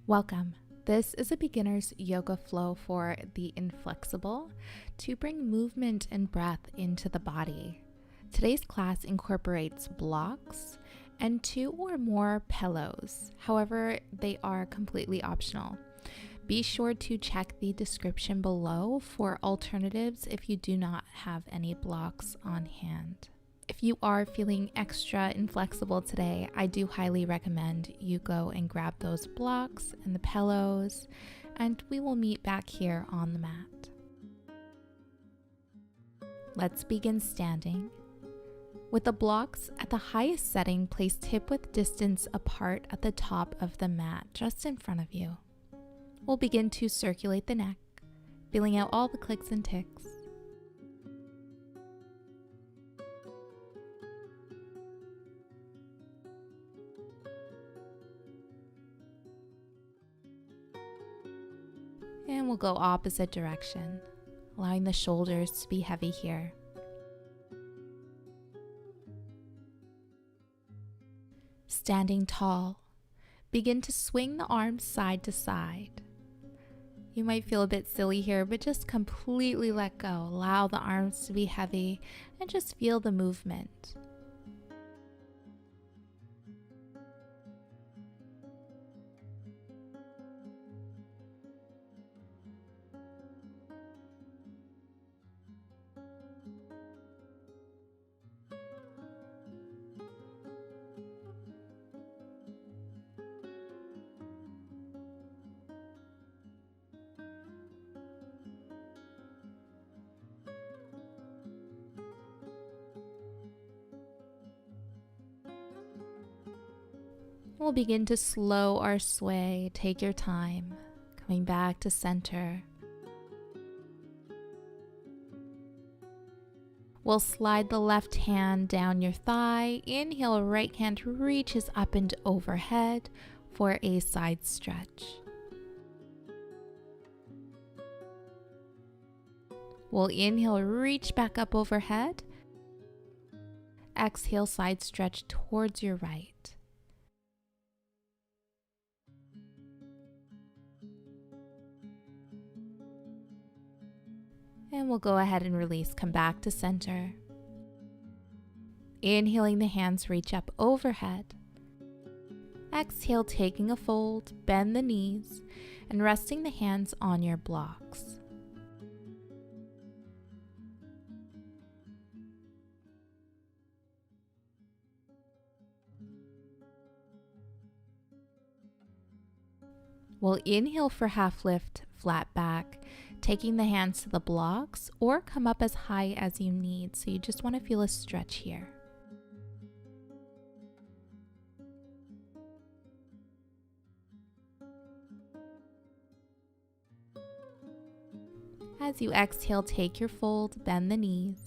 Welcome. This is a beginner's yoga flow for the inflexible to bring movement and breath into the body. Today's class incorporates blocks and 2 or more pillows. However, they are completely optional. Be sure to check the description below for alternatives if you do not have any blocks on hand. If you are feeling extra inflexible today, I do highly recommend you go and grab those blocks and the pillows, and we will meet back here on the mat. Let's begin standing. With the blocks at the highest setting, placed hip-width distance apart at the top of the mat, just in front of you. We'll begin to circulate the neck, feeling out all the clicks and ticks. And we'll go opposite direction, allowing the shoulders to be heavy here. Standing tall, begin to swing the arms side to side. You might feel a bit silly here, but just completely let go. Allow the arms to be heavy and just feel the movement. We'll begin to slow our sway. Take your time, coming back to center. We'll slide the left hand down your thigh. Inhale, right hand reaches up and overhead for a side stretch. We'll inhale, reach back up overhead. Exhale, side stretch towards your right. And we'll go ahead and release, come back to center. Inhaling, the hands reach up overhead. Exhale, taking a fold, bend the knees, and resting the hands on your blocks. We'll inhale for half lift, flat back, taking the hands to the blocks or come up as high as you need. So you just want to feel a stretch here. As you exhale, take your fold, bend the knees.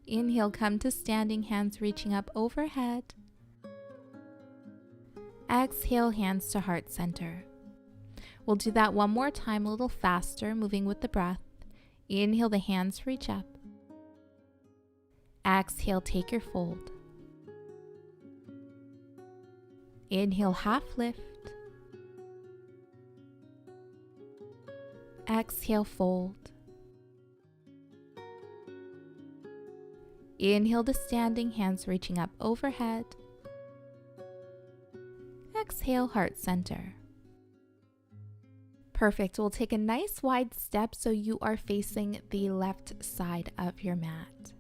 Inhale, come to standing, hands reaching up overhead. Exhale, hands to heart center. We'll do that one more time, a little faster, moving with the breath. Inhale, the hands reach up. Exhale, take your fold. Inhale, half lift. Exhale, fold. Inhale to standing, hands reaching up overhead. Exhale, heart center. Perfect. We'll take a nice wide step so you are facing the left side of your mat.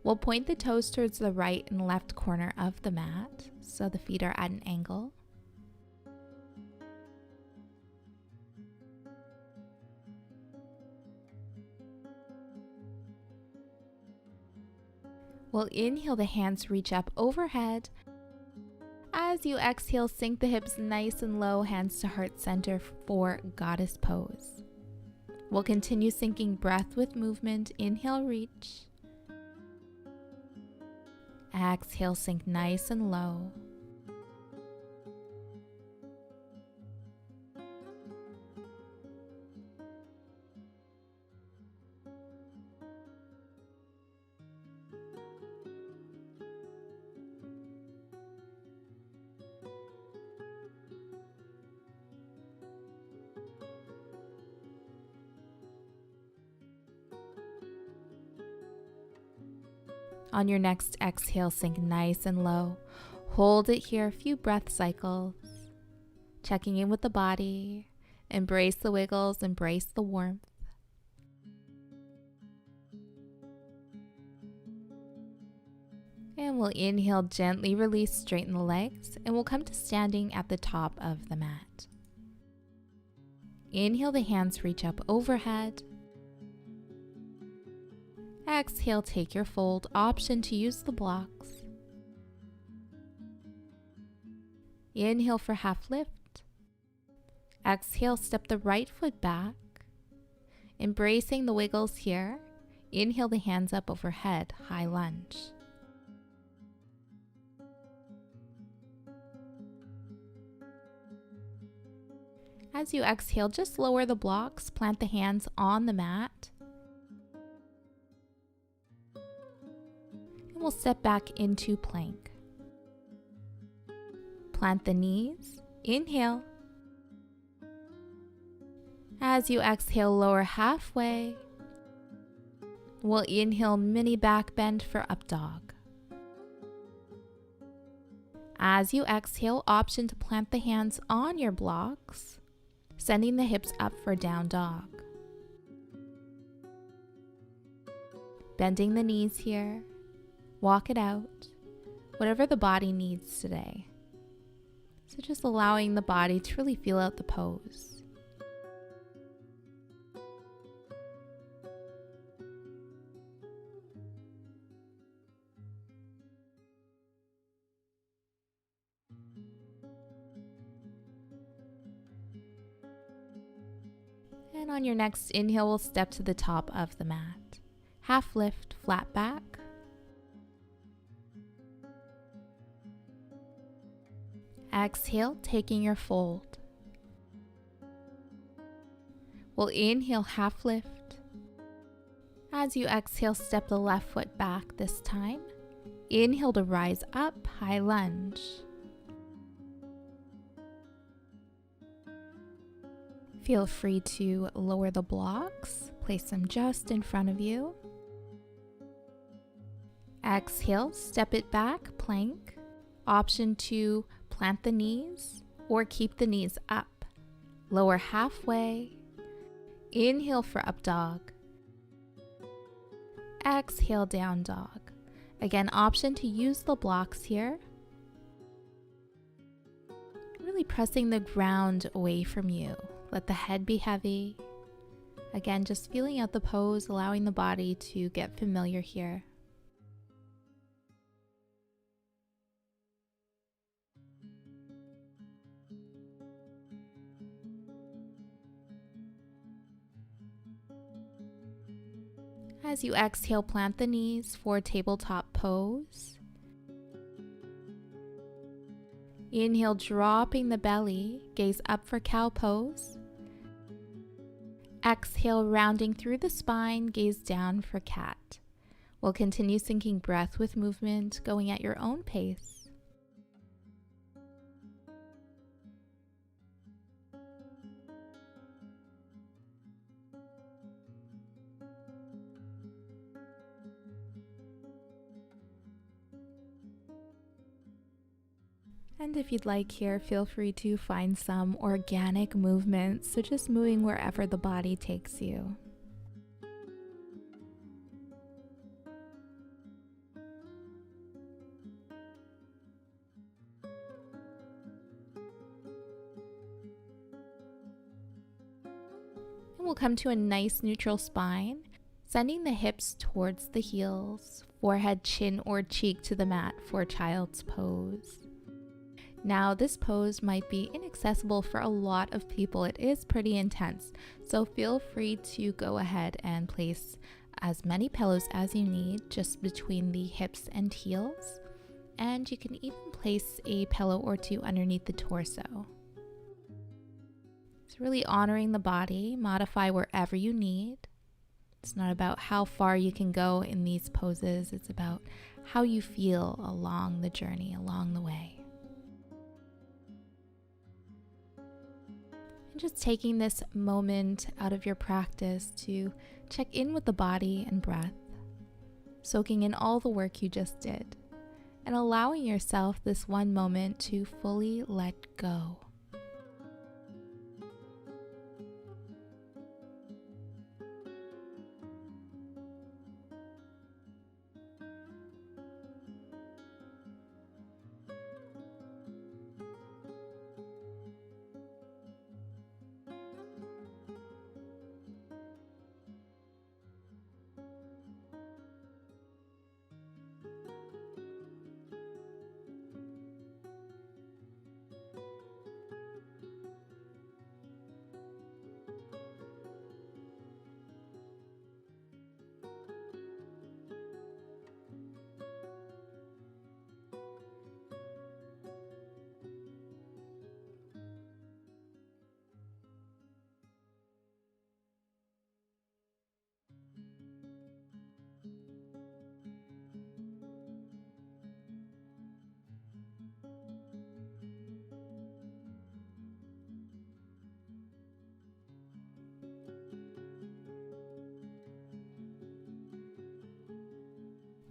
We'll point the toes towards the right and left corner of the mat so the feet are at an angle. We'll inhale, the hands reach up overhead. As you exhale, sink the hips nice and low, hands to heart center for goddess pose. We'll continue sinking breath with movement. Inhale, reach. Exhale, sink nice and low. On your next exhale, sink nice and low. Hold it here a few breath cycles. Checking in with the body. Embrace the wiggles, embrace the warmth. And we'll inhale, gently release, straighten the legs, and we'll come to standing at the top of the mat. Inhale, the hands reach up overhead. Exhale, take your fold, option to use the blocks. Inhale for half lift. Exhale, step the right foot back. Embracing the wiggles here. Inhale, the hands up overhead, high lunge. As you exhale, just lower the blocks, plant the hands on the mat. And we'll step back into plank. Plant the knees, inhale. As you exhale, lower halfway. We'll inhale, mini back bend for up dog. As you exhale, option to plant the hands on your blocks, sending the hips up for down dog. Bending the knees here. Walk it out, whatever the body needs today. So just allowing the body to really feel out the pose. And on your next inhale, we'll step to the top of the mat. Half lift, flat back. Exhale, taking your fold. We'll inhale, half lift. As you exhale, step the left foot back this time. Inhale to rise up, high lunge. Feel free to lower the blocks, place them just in front of you. Exhale, step it back, plank. Option to plant the knees or keep the knees up. Lower halfway. Inhale for up dog. Exhale, down dog. Again, option to use the blocks here. Really pressing the ground away from you. Let the head be heavy. Again, just feeling out the pose, allowing the body to get familiar here. As you exhale, plant the knees for tabletop pose. Inhale, dropping the belly, gaze up for cow pose. Exhale, rounding through the spine, gaze down for cat. We'll continue syncing breath with movement, going at your own pace. And if you'd like here, feel free to find some organic movements, so just moving wherever the body takes you. And we'll come to a nice neutral spine, sending the hips towards the heels, forehead, chin, or cheek to the mat for child's pose. Now, this pose might be inaccessible for a lot of people. It is pretty intense, so feel free to go ahead and place as many pillows as you need just between the hips and heels. And you can even place a pillow or two underneath the torso. It's really honoring the body, modify wherever you need. It's not about how far you can go in these poses, it's about how you feel along the journey, along the way. Just taking this moment out of your practice to check in with the body and breath. soaking in all the work you just did, and allowing yourself this one moment to fully let go.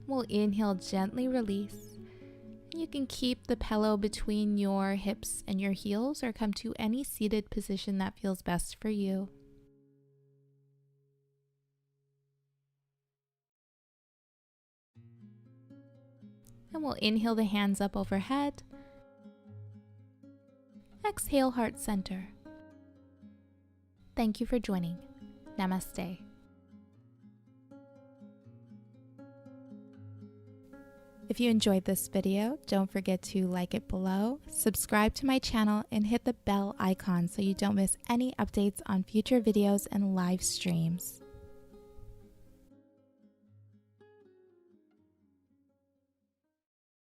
We'll inhale, gently release. You can keep the pillow between your hips and your heels or come to any seated position that feels best for you. And we'll inhale the hands up overhead. Exhale, heart center. Thank you for joining. Namaste. If you enjoyed this video, don't forget to like it below, subscribe to my channel, and hit the bell icon so you don't miss any updates on future videos and live streams.